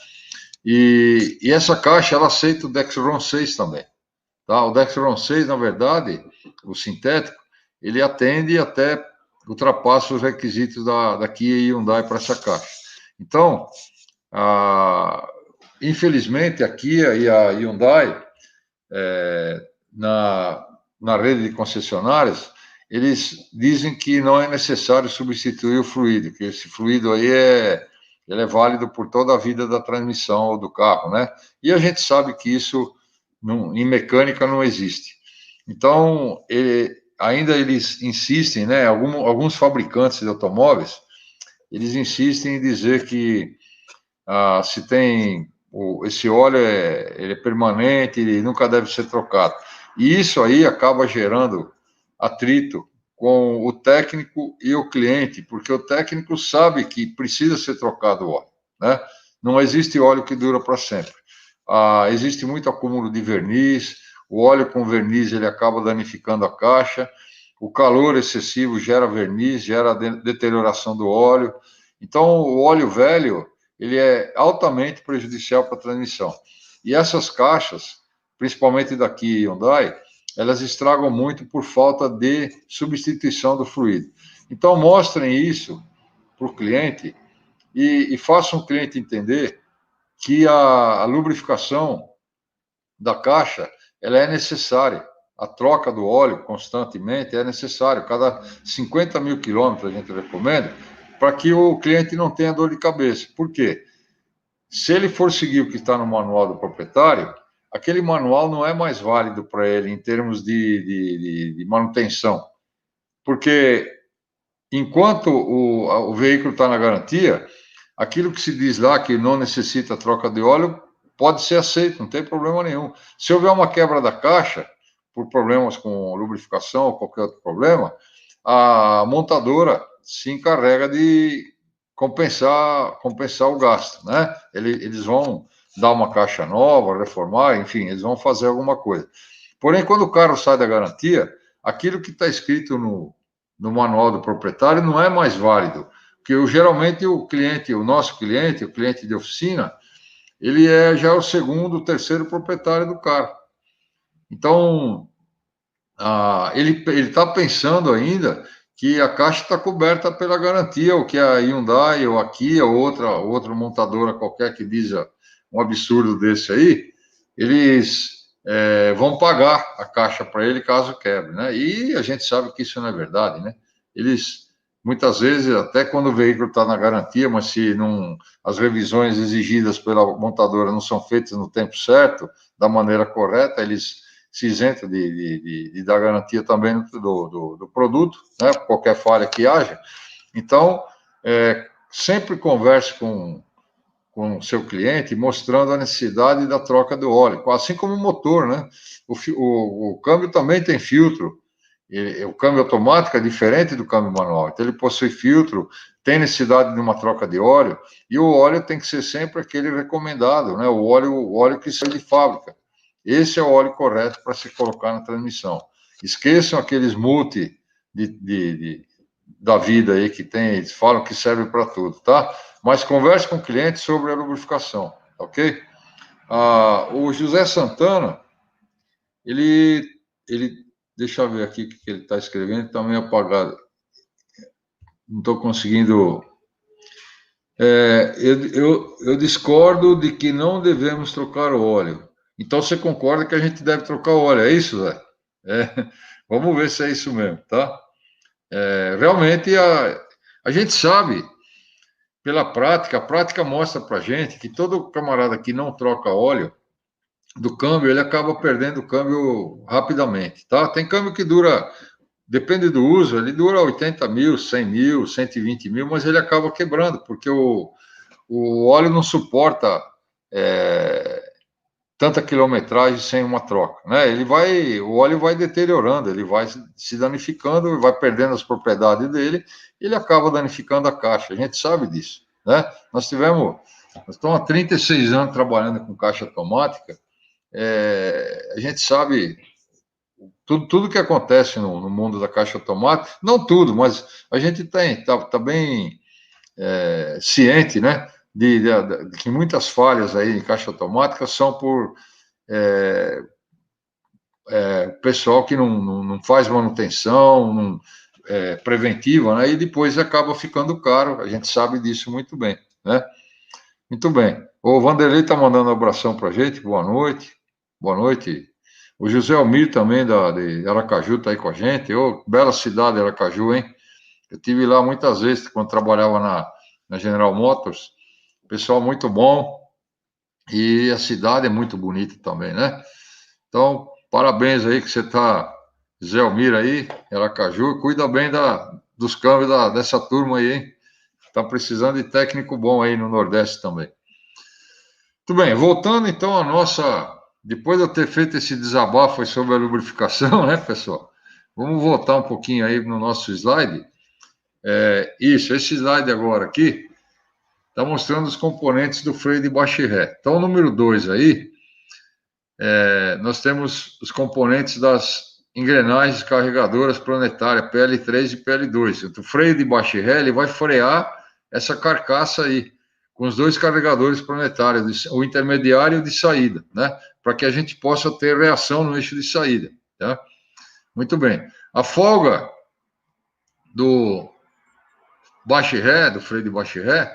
e essa caixa, ela aceita o Dexron 6 também. Tá? O Dexron 6, na verdade, o sintético, ele atende até ultrapassa os requisitos da Kia e Hyundai para essa caixa. Então, infelizmente, a Kia e a Hyundai, na rede de concessionárias, eles dizem que não é necessário substituir o fluido, que esse fluido aí ele é válido por toda a vida da transmissão do carro, né? E a gente sabe que isso em mecânica não existe. Então, ainda eles insistem, né? Alguns fabricantes de automóveis, eles insistem em dizer que se tem esse óleo ele é permanente, ele nunca deve ser trocado. E isso aí acaba gerando atrito com o técnico e o cliente, porque o técnico sabe que precisa ser trocado o óleo, né? Não existe óleo que dura para sempre. Existe muito acúmulo de verniz, o óleo com verniz ele acaba danificando a caixa, o calor excessivo gera verniz, gera deterioração do óleo. Então, o óleo velho, ele é altamente prejudicial para a transmissão. E essas caixas, principalmente daqui e Hyundai, elas estragam muito por falta de substituição do fluido. Então, mostrem isso para o cliente e façam o cliente entender que a lubrificação da caixa ela é necessária. A troca do óleo constantemente é necessário. Cada 50 mil quilômetros a gente recomenda para que o cliente não tenha dor de cabeça. Por quê? Se ele for seguir o que está no manual do proprietário, aquele manual não é mais válido para ele em termos de manutenção. Porque enquanto o veículo está na garantia, aquilo que se diz lá que não necessita troca de óleo pode ser aceito, não tem problema nenhum. Se houver uma quebra da caixa, por problemas com lubrificação ou qualquer outro problema, a montadora se encarrega de compensar o gasto, né? Eles vão dar uma caixa nova, reformar, enfim, eles vão fazer alguma coisa. Porém, quando o carro sai da garantia, aquilo que está escrito no manual do proprietário não é mais válido, porque geralmente o cliente, o nosso cliente, o cliente de oficina, ele é já o segundo, terceiro proprietário do carro. Então, ele está pensando ainda que a caixa está coberta pela garantia, o que a Hyundai ou a Kia ou outra montadora qualquer que diz um absurdo desse aí, eles vão pagar a caixa para ele caso quebre, né? E a gente sabe que isso não é verdade, né? Eles, muitas vezes, até quando o veículo está na garantia, mas se não, as revisões exigidas pela montadora não são feitas no tempo certo, da maneira correta, eles se isentam de dar garantia também do produto, né? Qualquer falha que haja. Então, sempre converse com o seu cliente, mostrando a necessidade da troca do óleo, assim como o motor, né? O câmbio também tem filtro, o câmbio automático é diferente do câmbio manual, então ele possui filtro, tem necessidade de uma troca de óleo, e o óleo tem que ser sempre aquele recomendado, né? O óleo que sai de fábrica. Esse é o óleo correto para se colocar na transmissão. Esqueçam aqueles multi da vida aí que tem, eles falam que serve para tudo, tá? Mas converse com o cliente sobre a lubrificação, ok? O José Santana, ele deixa eu ver aqui o que ele está escrevendo, está meio apagado. Não estou conseguindo. Eu discordo de que não devemos trocar o óleo. Então você concorda que a gente deve trocar o óleo, é isso, Zé? Vamos ver se é isso mesmo, tá? Realmente a gente sabe, pela prática, a prática mostra para gente que todo camarada que não troca óleo do câmbio, ele acaba perdendo o câmbio rapidamente, tá? Tem câmbio que dura, depende do uso, ele dura 80 mil, 100 mil, 120 mil, mas ele acaba quebrando, porque o óleo não suporta tanta quilometragem sem uma troca, né? O óleo vai deteriorando, ele vai se danificando, vai perdendo as propriedades dele, e ele acaba danificando a caixa. A gente sabe disso, né? Nós estamos há 36 anos trabalhando com caixa automática. A gente sabe tudo que acontece no mundo da caixa automática, não tudo, mas a gente tá bem ciente, né? De que muitas falhas aí em caixa automática são por pessoal que não faz manutenção preventiva, né? E depois acaba ficando caro, a gente sabe disso muito bem, né? Muito bem. O Vanderlei está mandando um abração para a gente, boa noite. Boa noite. O José Almir também, de Aracaju, está aí com a gente. Bela cidade, Aracaju, hein? Eu tive lá muitas vezes, quando trabalhava na General Motors. Pessoal muito bom. E a cidade é muito bonita também, né? Então, parabéns aí que você está, Zé Almir aí, Aracaju. Cuida bem dos câmbios dessa turma aí, hein? Está precisando de técnico bom aí no Nordeste também. Muito bem, voltando então à nossa. Depois de eu ter feito esse desabafo sobre a lubrificação, né, pessoal? Vamos voltar um pouquinho aí no nosso slide. Esse slide agora aqui está mostrando os componentes do freio de baixa e ré. Então, o número 2 aí, nós temos os componentes das engrenagens carregadoras planetárias PL3 e PL2. O freio de baixa e ré, ele vai frear essa carcaça aí, com os dois carregadores planetários, o intermediário e o de saída, né? Para que a gente possa ter reação no eixo de saída, tá? Muito bem. A folga do baixa e ré, do freio de baixa e ré,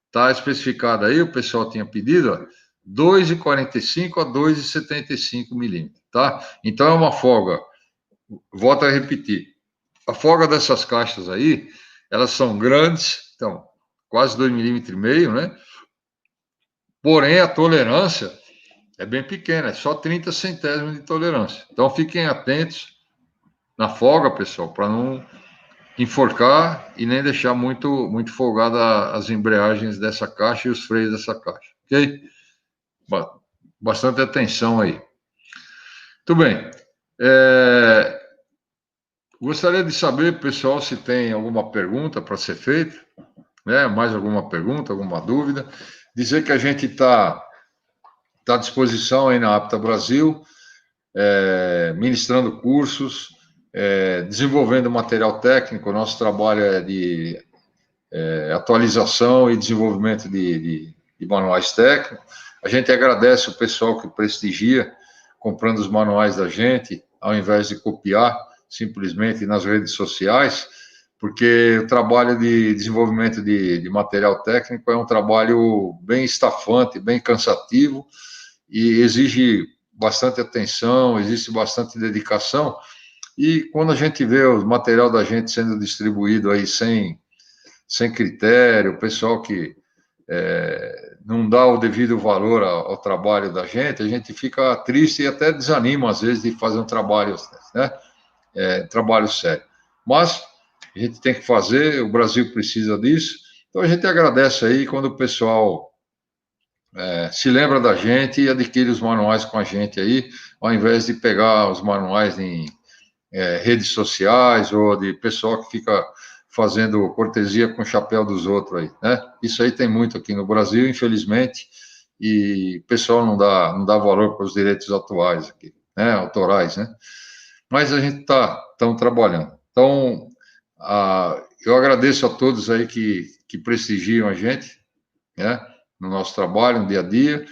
está especificada aí, o pessoal tinha pedido, 2,45 a 2,75 milímetros, tá? Então é uma folga, volto a repetir, a folga dessas caixas aí, elas são grandes, então, quase 2,5 milímetros, né? Porém, a tolerância é bem pequena, é só 30 centésimos de tolerância. Então, fiquem atentos na folga, pessoal, para não enforcar e nem deixar muito folgada as embreagens dessa caixa e os freios dessa caixa, ok? Bastante atenção aí. Muito bem. Gostaria de saber, pessoal, se tem alguma pergunta para ser feita, né? Mais alguma pergunta, alguma dúvida. Dizer que a gente está à disposição aí na Apta Brasil, ministrando cursos, desenvolvendo material técnico. Nosso trabalho é de atualização e desenvolvimento de manuais técnicos. A gente agradece o pessoal que prestigia, comprando os manuais da gente, ao invés de copiar simplesmente nas redes sociais, porque o trabalho de desenvolvimento de material técnico é um trabalho bem estafante, bem cansativo, e exige bastante atenção, existe bastante dedicação, e quando a gente vê o material da gente sendo distribuído aí sem critério, o pessoal que não dá o devido valor ao trabalho da gente, a gente fica triste e até desanima, às vezes, de fazer um trabalho, né? Trabalho sério. Mas a gente tem que fazer, o Brasil precisa disso, então a gente agradece aí quando o pessoal se lembra da gente e adquire os manuais com a gente aí, ao invés de pegar os manuais em redes sociais ou de pessoal que fica fazendo cortesia com o chapéu dos outros aí, né? Isso aí tem muito aqui no Brasil, infelizmente, e o pessoal não dá valor para os direitos atuais aqui, né? Autorais, né? Mas a gente estamos trabalhando. Então, eu agradeço a todos aí que prestigiam a gente, né? No nosso trabalho, no dia a dia.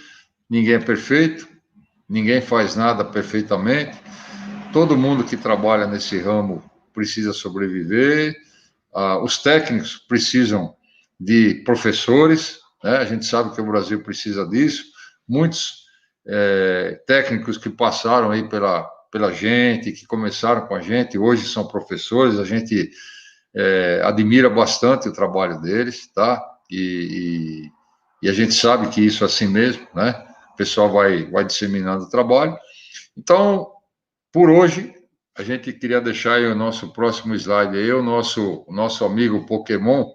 Ninguém é perfeito, ninguém faz nada perfeitamente. Todo mundo que trabalha nesse ramo precisa sobreviver. Os técnicos precisam de professores, né? A gente sabe que o Brasil precisa disso. Muitos técnicos que passaram aí pela gente, que começaram com a gente, hoje são professores, a gente admira bastante o trabalho deles, tá? E a gente sabe que isso é assim mesmo, né? O pessoal vai disseminando o trabalho. Então, por hoje, a gente queria deixar aí o nosso próximo slide aí, o nosso amigo Pokémon,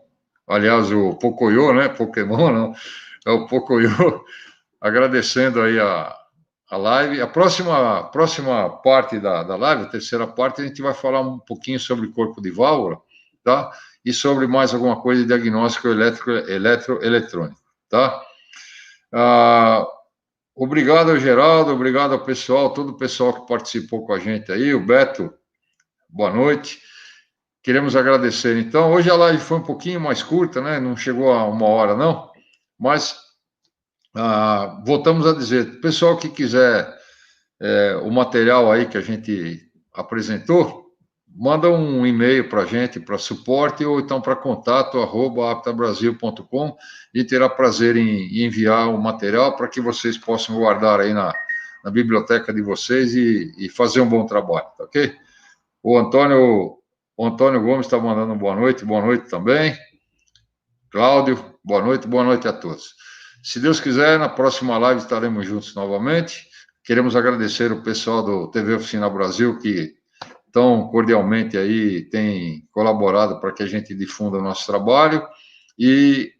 aliás, o Pocoyo, né? Pokémon, não, é o Pocoyo, agradecendo aí a live. A próxima parte da live, a terceira parte, a gente vai falar um pouquinho sobre corpo de válvula, tá? E sobre mais alguma coisa de diagnóstico eletroeletrônico, tá? Obrigado ao Geraldo, obrigado ao pessoal, todo o pessoal que participou com a gente aí, o Beto, boa noite. Queremos agradecer. Então, hoje a live foi um pouquinho mais curta, né? Não chegou a 1 hora, não, mas voltamos a dizer, pessoal que quiser o material aí que a gente apresentou, manda um e-mail para a gente, para suporte, ou então para contato@aptabrasil.com, e terá prazer em enviar o material para que vocês possam guardar aí na biblioteca de vocês e fazer um bom trabalho, tá ok? O Antônio Gomes está mandando boa noite também. Cláudio, boa noite a todos. Se Deus quiser, na próxima live estaremos juntos novamente. Queremos agradecer o pessoal do TV Oficina Brasil, que tão cordialmente aí tem colaborado para que a gente difunda o nosso trabalho, e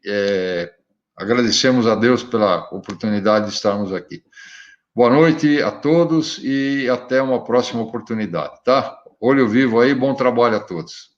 agradecemos a Deus pela oportunidade de estarmos aqui. Boa noite a todos e até uma próxima oportunidade, tá? Olho vivo aí, bom trabalho a todos.